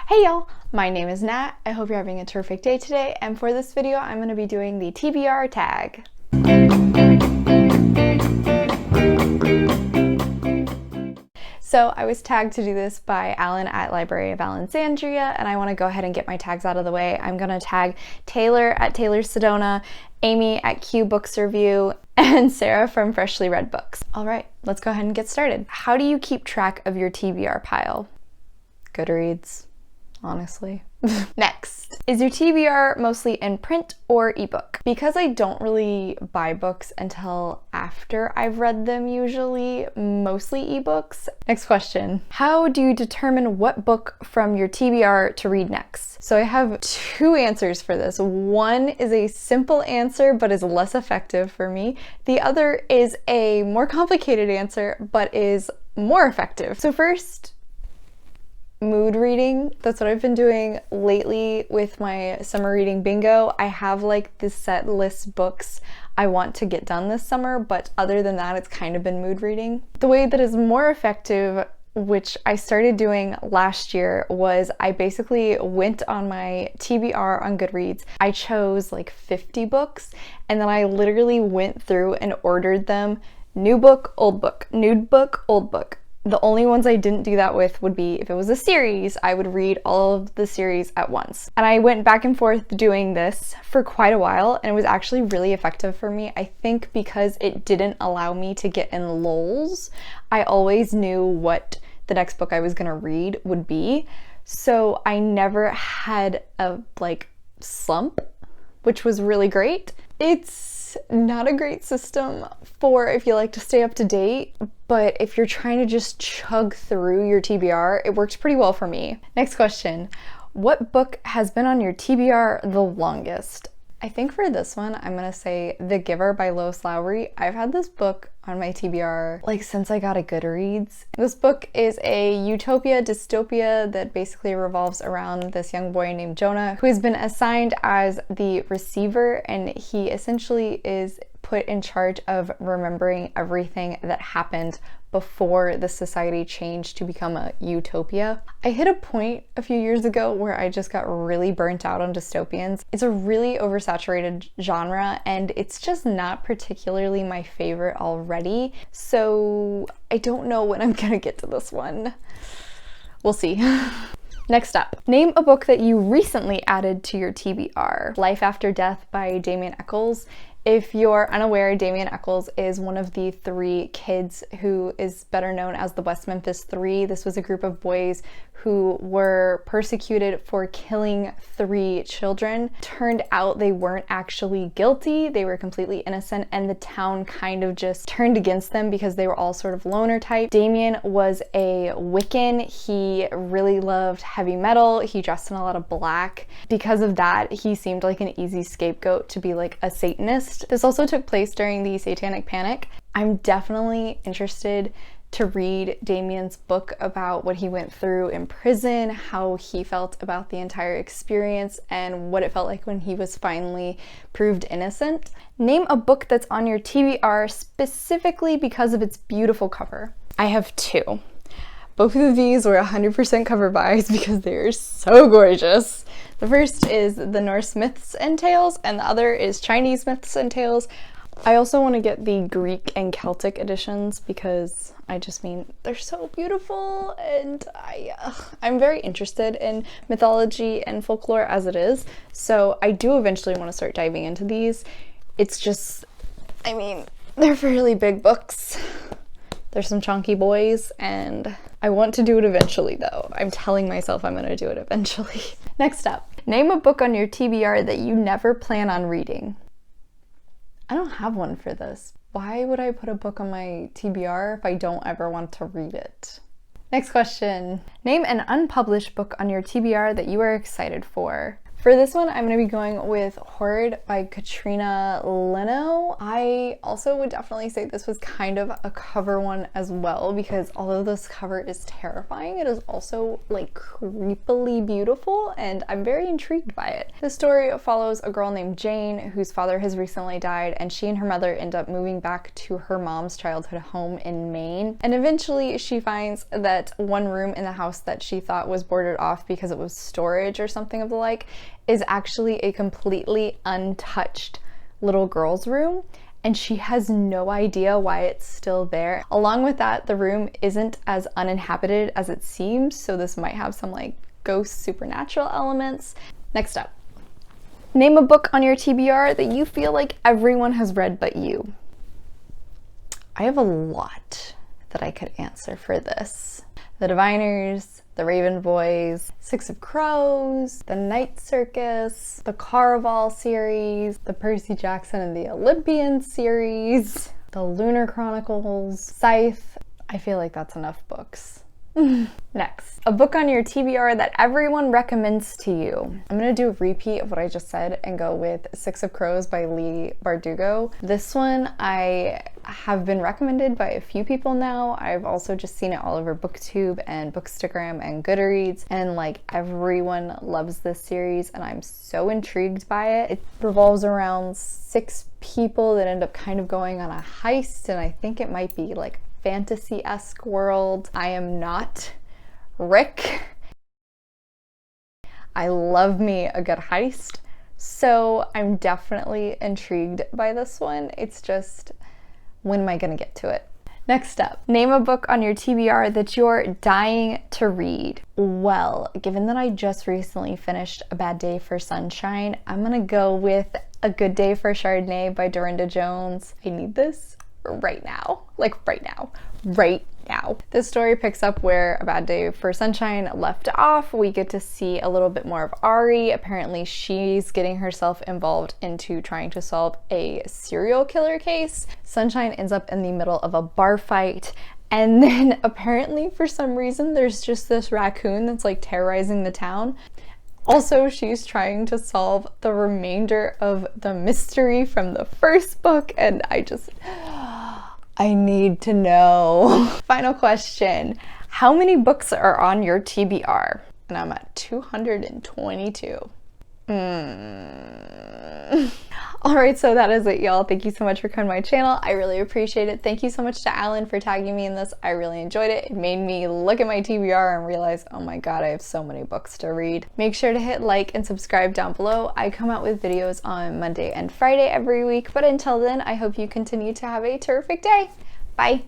Hey y'all, my name is Nat. I hope you're having a terrific day today, and for this video I'm going to be doing the TBR tag. So I was tagged to do this by Alan at Library of Alexandria, and I want to go ahead and get my tags out of the way. I'm going to tag Taylor at Taylor Sedona, Amy at Q Books Review, and Sarah from Freshly Read Books. All right, let's go ahead and get started. How do you keep track of your TBR pile? Goodreads, honestly. Next, is your TBR mostly in print or ebook? Because I don't really buy books until after I've read them usually, mostly ebooks. Next question, how do you determine what book from your TBR to read next? So I have two answers for this. One is a simple answer but is less effective for me. The other is a more complicated answer but is more effective. So first, mood reading. That's what I've been doing lately with my summer reading bingo. I have like this set list books I want to get done this summer, but other than that, it's kind of been mood reading. The way that is more effective, which I started doing last year, was I basically went on my TBR on Goodreads. I chose like 50 books, and then I literally went through and ordered them new book, old book, new book, old book. The only ones I didn't do that with would be if it was a series, I would read all of the series at once. And I went back and forth doing this for quite a while, and it was actually really effective for me. I think because it didn't allow me to get in lulls, I always knew what the next book I was gonna read would be. So I never had a slump, which was really great. It's not a great system for if you like to stay up to date, but if you're trying to just chug through your TBR, it works pretty well for me. Next question, what book has been on your TBR the longest? I think for this one, I'm gonna say The Giver by Laeuferlied. I've had this book on my TBR since I got a Goodreads. This book is a utopia dystopia that basically revolves around this young boy named Jonah who has been assigned as the receiver, and he essentially is put in charge of remembering everything that happened before the society changed to become a utopia. I hit a point a few years ago where I just got really burnt out on dystopians. It's a really oversaturated genre, and it's just not particularly my favorite already. So I don't know when I'm gonna get to this one. We'll see. Next up, name a book that you recently added to your TBR. Life After Death by Damien Eccles. If you're unaware, Damien Eccles is one of the three kids who is better known as the West Memphis Three. This was a group of boys who were persecuted for killing 3 children. Turned out they weren't actually guilty, they were completely innocent, and the town kind of just turned against them because they were all sort of loner type. Damien was a Wiccan. He really loved heavy metal. He dressed in a lot of black. Because of that, he seemed like an easy scapegoat to be like a Satanist. This also took place during the Satanic Panic. I'm definitely interested to read Damien's book about what he went through in prison, how he felt about the entire experience, and what it felt like when he was finally proved innocent. Name a book that's on your TBR specifically because of its beautiful cover. I have 2. Both of these were 100% cover buys because they're so gorgeous. The first is the Norse Myths and Tales, and the other is Chinese Myths and Tales. I also want to get the Greek and Celtic editions because they're so beautiful, and I'm very interested in mythology and folklore as it is, so I do eventually want to start diving into these. It's just, they're fairly big books. There's some chunky boys, and I want to do it eventually though. I'm telling myself I'm gonna do it eventually. Next up, name a book on your TBR that you never plan on reading. I don't have one for this. Why would I put a book on my TBR if I don't ever want to read it? Next question, name an unpublished book on your TBR that you are excited for. For this one, I'm going to be going with Horrid by Katrina Leno. I also would definitely say this was kind of a cover one as well, because although this cover is terrifying, it is also like creepily beautiful, and I'm very intrigued by it. The story follows a girl named Jane whose father has recently died, and she and her mother end up moving back to her mom's childhood home in Maine. And eventually she finds that one room in the house that she thought was boarded off because it was storage or something of the like is actually a completely untouched little girl's room, and she has no idea why it's still there. Along with that, the room isn't as uninhabited as it seems, so this might have some like ghost supernatural elements. Next up, name a book on your TBR that you feel like everyone has read but you. I have a lot that I could answer for this. The Diviners, The Raven Boys, Six of Crows, The Night Circus, the Caraval series, the Percy Jackson and the Olympian series, the Lunar Chronicles, Scythe. I feel like that's enough books. Next, a book on your TBR that everyone recommends to you. I'm gonna do a repeat of what I just said and go with Six of Crows by Leigh Bardugo. This one I have been recommended by a few people now. I've also just seen it all over BookTube and Bookstagram and Goodreads, and like everyone loves this series, and I'm so intrigued by it. It revolves around 6 people that end up kind of going on a heist, and I think it might be like fantasy-esque world. I am not Rick. I love me a good heist, so I'm definitely intrigued by this one. It's just, when am I gonna get to it? Next up, name a book on your TBR that you're dying to read. Well, given that I just recently finished A Bad Day for Sunshine, I'm gonna go with A Good Day for Chardonnay by Dorinda Jones. I need this right now. Like right now. Right now. This story picks up where A Bad Day for Sunshine left off. We get to see a little bit more of Ari. Apparently she's getting herself involved into trying to solve a serial killer case. Sunshine ends up in the middle of a bar fight, and then apparently for some reason there's just this raccoon that's like terrorizing the town. Also, she's trying to solve the remainder of the mystery from the first book, and I need to know. Final question. How many books are on your TBR? And I'm at 222. Alright, so that is it, y'all. Thank you so much for coming to my channel. I really appreciate it. Thank you so much to Alan for tagging me in this. I really enjoyed it. It made me look at my TBR and realize, oh my god, I have so many books to read. Make sure to hit like and subscribe down below. I come out with videos on Monday and Friday every week, but until then, I hope you continue to have a terrific day. Bye!